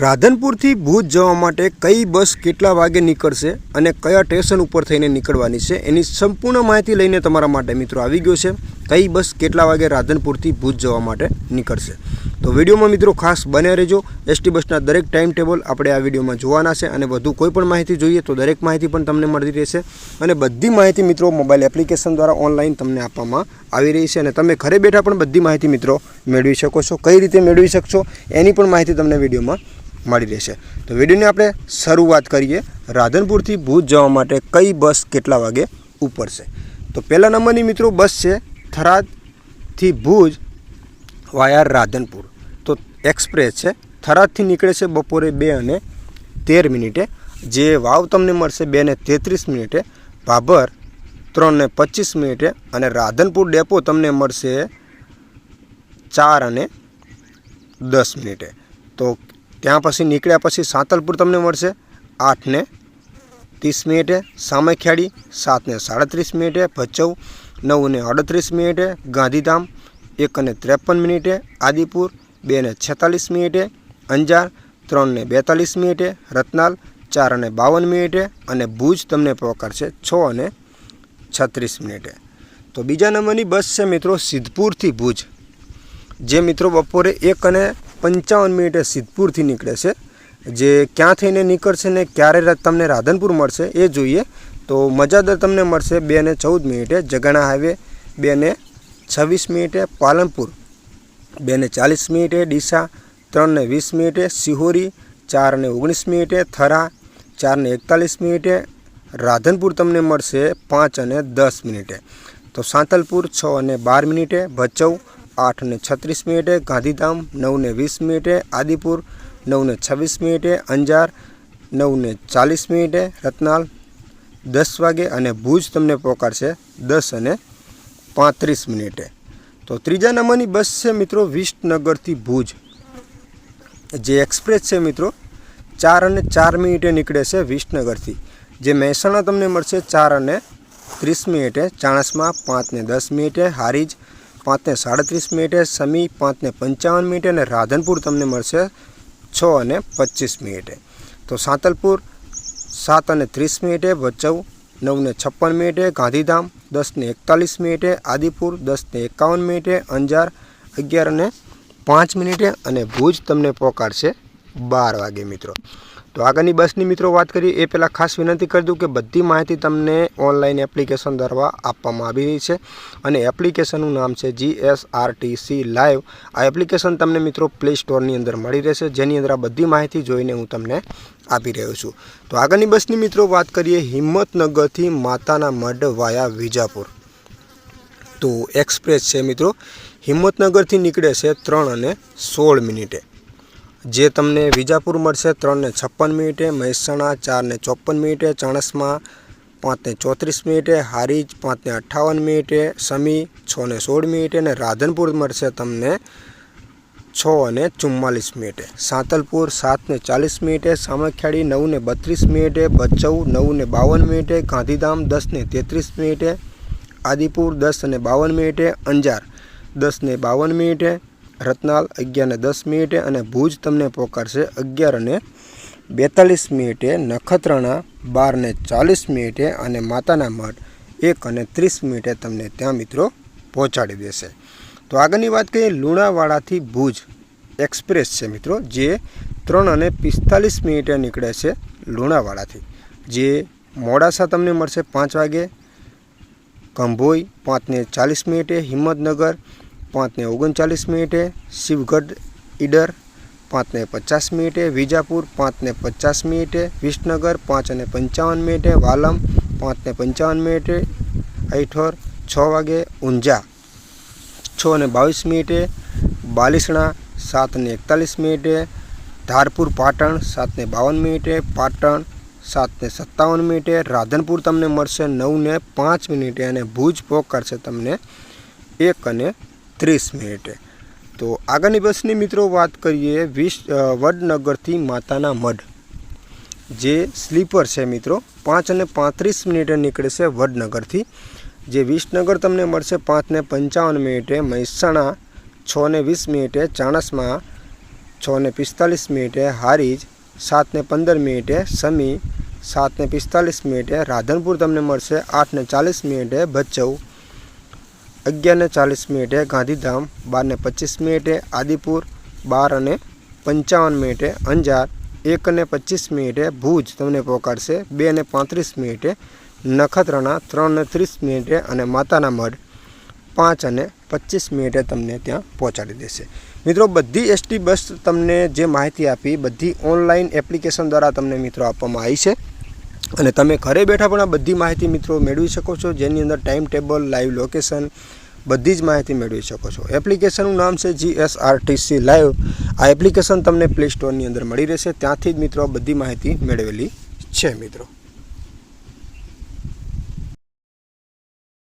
રાધનપુરથી ભુજ જવા માટે કઈ બસ કેટલા વાગે નીકળશે અને કયા સ્ટેશન ઉપર થઈને નીકળવાની છે એની સંપૂર્ણ માહિતી લઈને તમારા માટે મિત્રો આવી ગયો છે। કઈ બસ કેટલા વાગે રાધનપુરથી ભુજ જવા માટે નીકળશે તો વિડીયોમાં મિત્રો ખાસ બન્યા રહેજો। એસટી બસના દરેક ટાઈમ ટેબલ આપણે આ વિડીયોમાં જોવાના છે અને વધુ કોઈ પણ માહિતી જોઈએ તો દરેક માહિતી પણ તમને મળતી રહેશે અને બધી માહિતી મિત્રો મોબાઈલ એપ્લિકેશન દ્વારા ઓનલાઈન તમને આપવામાં આવી રહી છે અને તમે ઘરે બેઠા પણ બધી માહિતી મિત્રો મેળવી શકો છો। કઈ રીતે મેળવી શકશો એની પણ માહિતી તમને વિડીયોમાં મળી રહેશે। તો વિડીયોની આપણે શરૂઆત કરીએ। રાધનપુરથી ભુજ જવા માટે કઈ બસ કેટલા વાગે ઉપડશે તો પહેલા નંબરની મિત્રો બસ છે થરાદથી ભુજ વાયા રાધનપુર। તો એક્સપ્રેસ છે, થરાદથી નીકળે છે બપોરે 2:13 જે વાવ તમને મળશે 2:33, ભાભર 3:25 અને રાધનપુર ડેપો તમને મળશે 4:10। તો ત્યાં પછી નીકળ્યા પછી સાંતલપુર તમને મળશે 8:30, સામખિયાળી 7:37, ભચાઉ 9:38, ગાંધીધામ 1:53, આદિપુર 2:46, અંજાર 3:42, રતનાલ 4:52 અને ભુજ તમને પહોંચશે 6:36। તો બીજા નંબરની બસ છે મિત્રો સિદ્ધપુરથી ભુજ, જે મિત્રો બપોરે 1:55 સિદ્ધપુરથી નીકળે છે। જે ક્યાં થઈને નીકળશે ને ક્યારે તમને રાધનપુર મળશે એ જોઈએ તો મજાદર તમને મળશે 2:14, જગાણા હાઈવે 2:26, પાલનપુર 2:40, ડીસા 3:20, સિહોરી 4:19, થરા 4:41, રાધનપુર તમને મળશે 5:10। તો સાંતલપુર 6:12, ભચાઉ 8:36, ગાંધીધામ 9:20, આદિપુર 9:26, અંજાર 9:40, રતનાલ 10 વાગે અને ભુજ તમને પહોંચશે 10:35। તો ત્રીજા નંબરની બસ છે મિત્રો વિસનગરથી ભુજ, જે એક્સપ્રેસ છે મિત્રો 4:04 નીકળે છે વિસનગરથી। જે મહેસાણા તમને મળશે 4:30, ચાણસ્મા 5:10, હારીજ 5:37, સમી 5:55 અને રાધનપુર તમને મળશે 6:25। તો સાંતલપુર 7:30, ભચાઉ 9:56, ગાંધીધામ 10:41, આદિપુર 10:51, અંજાર 11:05 અને ભુજ તમને પહોંચશે 12 વાગે મિત્રો। તો આગળની બસની મિત્રો વાત કરીએ એ પહેલાં ખાસ વિનંતી કરી દઉં કે બધી માહિતી તમને ઓનલાઈન એપ્લિકેશન દ્વારા આપવામાં આવી રહી છે અને એપ્લિકેશનનું નામ છે GSRTC લાઈવ। આ એપ્લિકેશન તમને મિત્રો પ્લે સ્ટોરની અંદર મળી રહેશે, જેની અંદર આ બધી માહિતી જોઈને હું તમને આપી રહ્યો છું। તો આગળની બસની મિત્રો વાત કરીએ હિંમતનગરથી માતાના મઢ વાયા વિજાપુર। તો એક્સપ્રેસ છે મિત્રો, હિંમતનગરથી નીકળે છે 3:16, જે તમને વિજાપુર મળશે 3:56, મહેસાણા 4:54, ચાણસ્મા 5:34, હારીજ 5:58, સમી 6:16 અને રાધનપુર મળશે તમને 6:44, સાંતલપુર 7:40, સામખિયાળી 9:32, ભચાઉ 9:52, ગાંધીધામ 10:33, આદિપુર 10:52, અંજાર 10:52, રતનાલ 11:10 અને ભુજ તમને પહોંચશે 11:42, નખત્રાણા 12:40 અને માતાના મઢ 1:30 તમને ત્યાં મિત્રો પહોંચાડી દેશે। તો આગળની વાત કરીએ લુણાવાડાથી ભુજ એક્સપ્રેસ છે મિત્રો, જે 3:45 નીકળે છે લુણાવાડાથી। જે મોડાસા તમને મળશે 5 વાગે, કંભોઈ 5:40, હિંમતનગર 5:39, શિવગઢ ઈડર 5:50, વિજાપુર 5:50, વિસનગર 5:55, વાલમ 5:55, અઈઠોર 6 વાગે, ઊંઝા 6:22, બાલિસણા 7:41, ધારપુર પાટણ 7:52, પાટણ 7:57, રાધનપુર તમને મળશે 9:05 અને ભુજ પહોંચશે તમને 1:30। તો આગળની બસની મિત્રો વાત કરીએ વડનગરથી માતાના મઢ, જે સ્લીપર છે મિત્રો 5:35 નીકળે છે વડનગરથી। જે વિસનગર તમને મળશે 5:55, મહેસાણા 6:20, ચાણસ્મા 6:45 હારીજ, 7:15 સમી, 7:45 રાધનપુર તમને મળશે, 8:40 ભચાઉ, 11:40 ગાંધીધામ, 12:25 આદિપુર, 12:55 અંજાર, 1:25 ભુજ તમને પહોંચાડશે, 2:35 નખત્રાણા, 3:30 અને માતાના મઢ 5:25 તમને ત્યાં પહોંચાડી દેશે. મિત્રો બધી એસટી બસ તમને જે માહિતી આપી બધી ઓનલાઈન એપ્લિકેશન દ્વારા તમને મિત્રો આપવામાં આવી છે અને તમે ઘરે બેઠા પણ આ બધી માહિતી મિત્રો મેળવી શકો છો, જેની અંદર ટાઈમ ટેબલ, લાઈવ લોકેશન બધી જ માહિતી મેળવી શકો છો. એપ્લિકેશનનું નામ છે GSRTC લાઈવ. આ એપ્લિકેશન તમને પ્લે સ્ટોરની અંદર મળી રહેશે, ત્યાંથી જ મિત્રો બધી માહિતી મેળવેલી છે મિત્રો.